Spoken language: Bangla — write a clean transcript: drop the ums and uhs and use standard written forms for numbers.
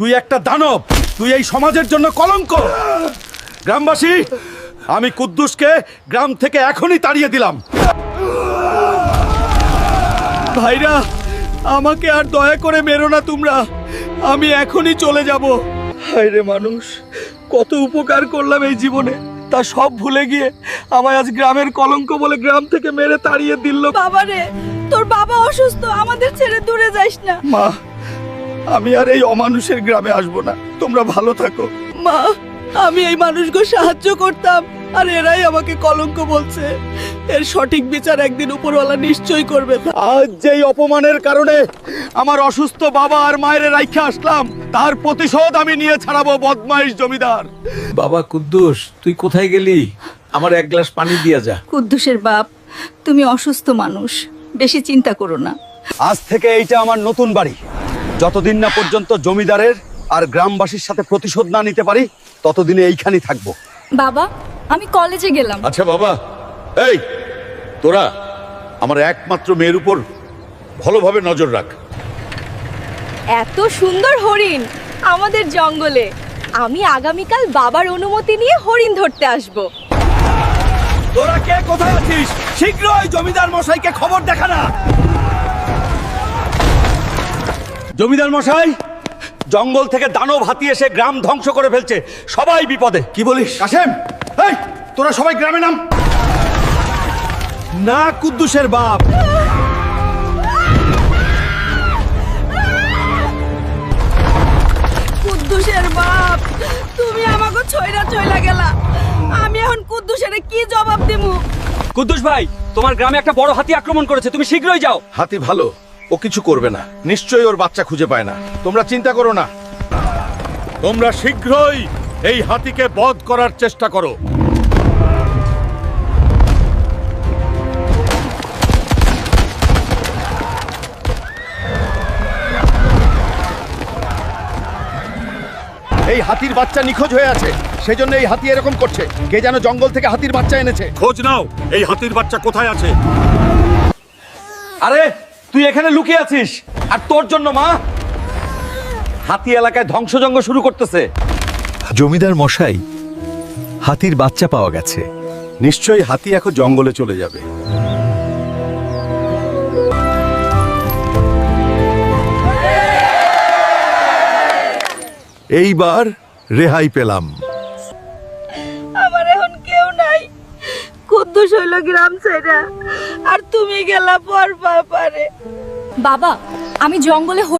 তুই একটা দানব, তুই এই সমাজের জন্য কলঙ্ক। গ্রামবাসী, আমি কুদ্দুসকে গ্রাম থেকে এখনই তাড়িয়ে দিলাম। ভাইরা, আমাকে আর দয়া করে মেরো না তোমরা, আমি এখনই চলে যাব। হায়রে মানুষ, কত উপকার করলাম এই জীবনে, তা সব ভুলে গিয়ে আমায় আজ গ্রামের কলঙ্ক বলে গ্রাম থেকে মেরে তাড়িয়ে দিল। বাবা রে, তোর বাবা অসুস্থ, আমাদের ছেড়ে দূরে যাস না। মা, আমি আর এই অমানুষের গ্রামে আসবো না, তোমরা ভালো থাকো। মা, আমি এই মানুষকে সাহায্য করতাম আর এরাই আমাকে কলঙ্ক বলছে। এর সঠিক বিচার একদিন উপরওয়ালা নিশ্চয়ই করবে। আজ যেই অপমানের কারণে আমার অসুস্থ বাবা আর মায়ের রাইখা আসলাম, তার প্রতিশোধ আমি নিয়ে ছাড়াবো বদমাইশ জমিদার। বাবা কুদ্দুস, তুই কোথায় গেলি? আমার এক গ্লাস পানি দিয়া যা। কুদ্দুসের বাপ, তুমি অসুস্থ মানুষ, বেশি চিন্তা করো না। আজ থেকে এইটা আমার নতুন বাড়ি। যতদিন না পর্যন্ত জমিদারের আর গ্রামবাসীর সাথে প্রতিশোধ না নিতে পারি, ততদিনে এইখানেই থাকবো। বাবা, আমি কলেজে গেলাম। আচ্ছা বাবা, এই তোরা আমার একমাত্র মেয়ের উপর ভালোভাবে নজর রাখ। এত সুন্দর হরিণ আমাদের জঙ্গলে। আমি আগামীকাল বাবার অনুমতি নিয়ে হরিণ ধরতে আসব। তোরা কে কোথায় আছিস? শীঘ্রই জমিদার মশাইকে খবর দেখা না। জমিদার মশাই, জঙ্গল থেকে দানব হাতি এসে গ্রাম ধ্বংস করে ফেলছে, সবাই বিপদে। কি বলিস কাশেম? এই, তোরা সবাই গ্রামে নাম। না কুদ্দুসের বাপ, কুদ্দুসের বাপ, তুমি আমাকে ছয়রা চইলা গেলা। আমি এখন কুদ্দুসের কি জবাব দিমু? কুদ্দুস ভাই, তোমার গ্রামে একটা বড় হাতি আক্রমণ করেছে, তুমি শীঘ্রই যাও। হাতি ভালো, ও কিছু করবে না, নিশ্চয়ই ওর বাচ্চা খুঁজে পায় না। তোমরা চিন্তা করো না, তোমরা শীঘ্রই এই হাতিকে বধ করার চেষ্টা করো। এই হাতির বাচ্চা নিখোঁজ হয়ে আছে, সেজন্য এই হাতি এরকম করছে। কে যেন জঙ্গল থেকে হাতির বাচ্চা এনেছে। খোঁজ নাও, এই হাতির বাচ্চা কোথায় আছে। আরে, তুই এখানে লুকিয়ে আছিস, আর তোর জন্য মা হাতি এলাকায় ধ্বংসযজ্ঞ শুরু করতেছে। জমিদার মশাই, হাতির বাচ্চা পাওয়া গেছে। নিশ্চয়ই হাতি এখন জঙ্গলে চলে যাবে। এইবার রেহাই পেলাম। আমার এখন কেউ নাই। কুদ্দুস হইল গ্রাম ছেড়া, আর তুমি গেলা পর পারে। বাবা, আমি জঙ্গলে